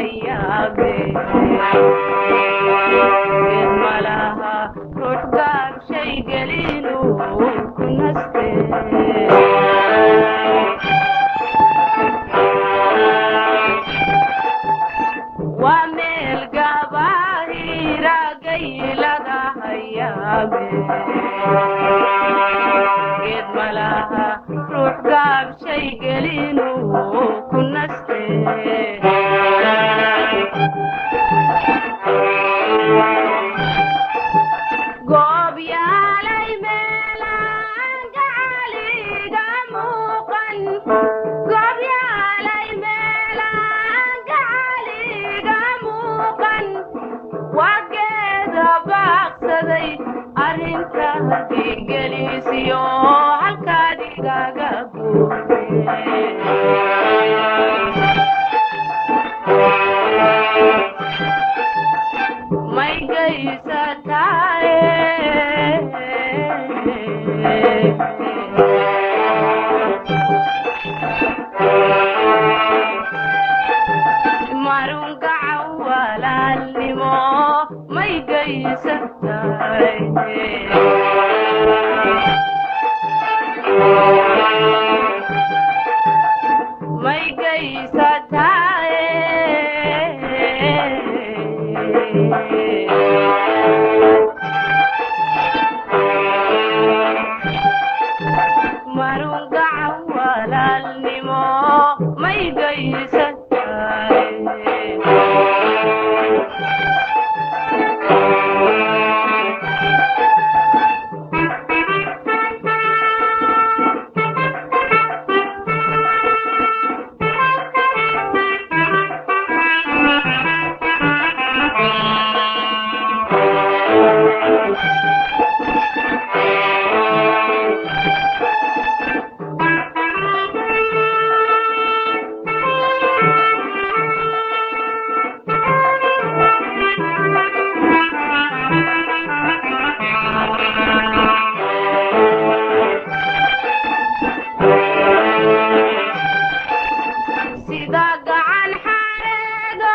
hayaabe malaha rudgaab shay gelinu ku naste waa meel gabaahira gaylada hayaabe malaha rudgaab shay gelinu ku naste goob yaalay meelaan gacaliga muuqan goob yaalay meelaan gacaliga muuqan waa geeda baaqsaday arrinta hadigelisiyo halkaad igaga guurte may gaysatae marun gacan walaalnimo may gaysatae may gaysatae marun gacan walaalnimo may gaysatae sida gacan xareedo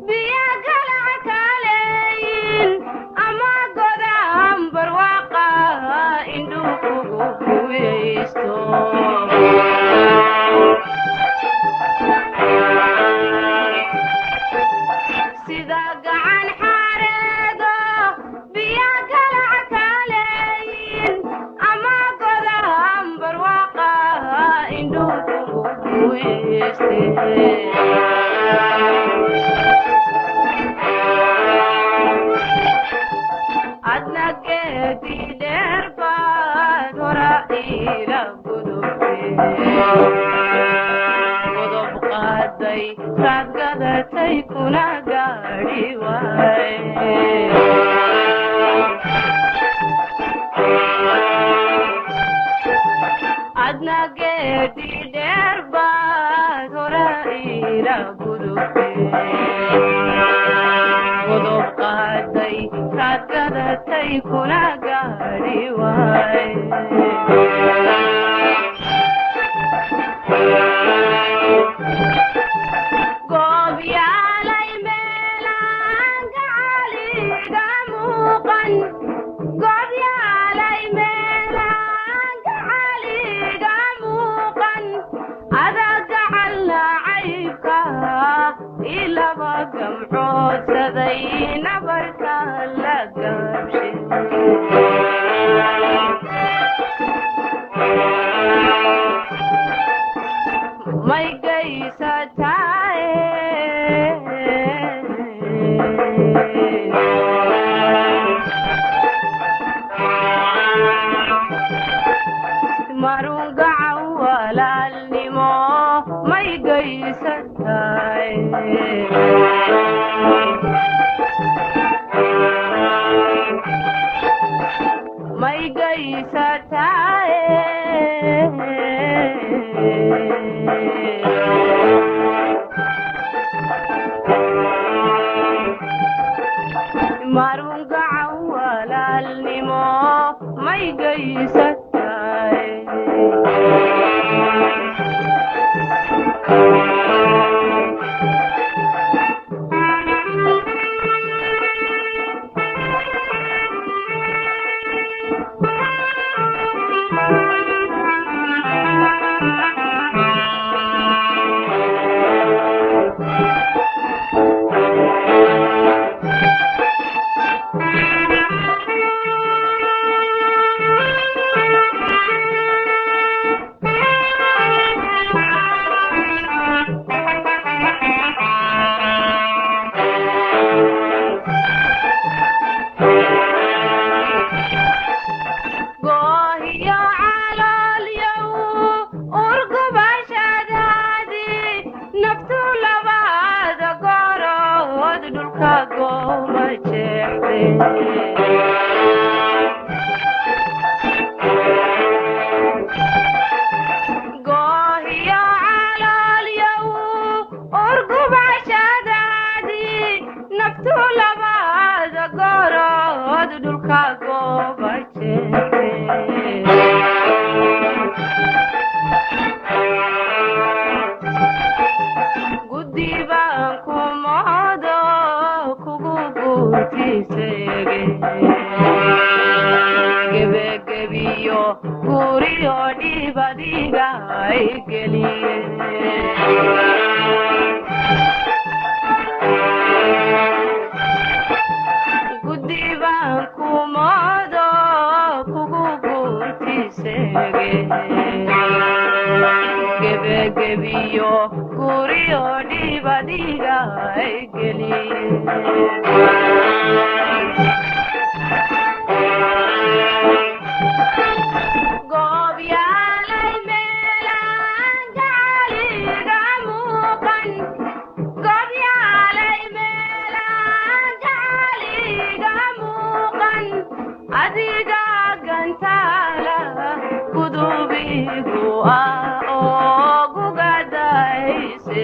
biyo galac kaleeyin ama godaan barwaaqa indhuu kugu huweysto sida gacan xareedo biyo galac kaleeyin ama godaan barwaaqa indhuu kugu huweyste adna geedi dheer baad hora ila gudubte godob qaaday raad gadatay kuna gaadhi waaye adna geedi dheer baad hora ila gudubte godob qaaday raad gadatay kuna gaadhi waaye goob yaalay meelaan gacaliga muuqan goob yaalay meelaan gacaliga muuqan adaa gacan lacaybka ilaba gamcoodsaday nabarka la gaabshe may gaysatae marun gacan walaalnimo may gaysatae may gaysatae marun gacan walaalnimo may gaysatae dhulka gooma jeexde goohiyo calaalyow urgubashadaadii naftu labaada gorood dhulka gooma jeexde gebegebiyo guriyo dhibadiga ay geliye gudibaan kumoodo kugu guurtiisege gebegebiyo guriyo dhibadiga ay geliye adiga gantaala gudubigu oo gugadayse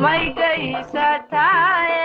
may gaysataye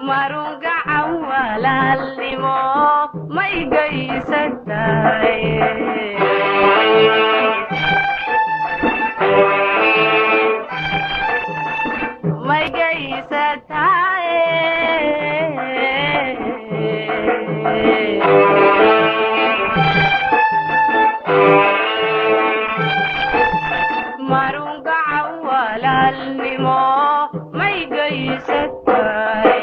marungacan walaalnimo may gaysataye may gaysataye marungacan walaalnimo may gaysataye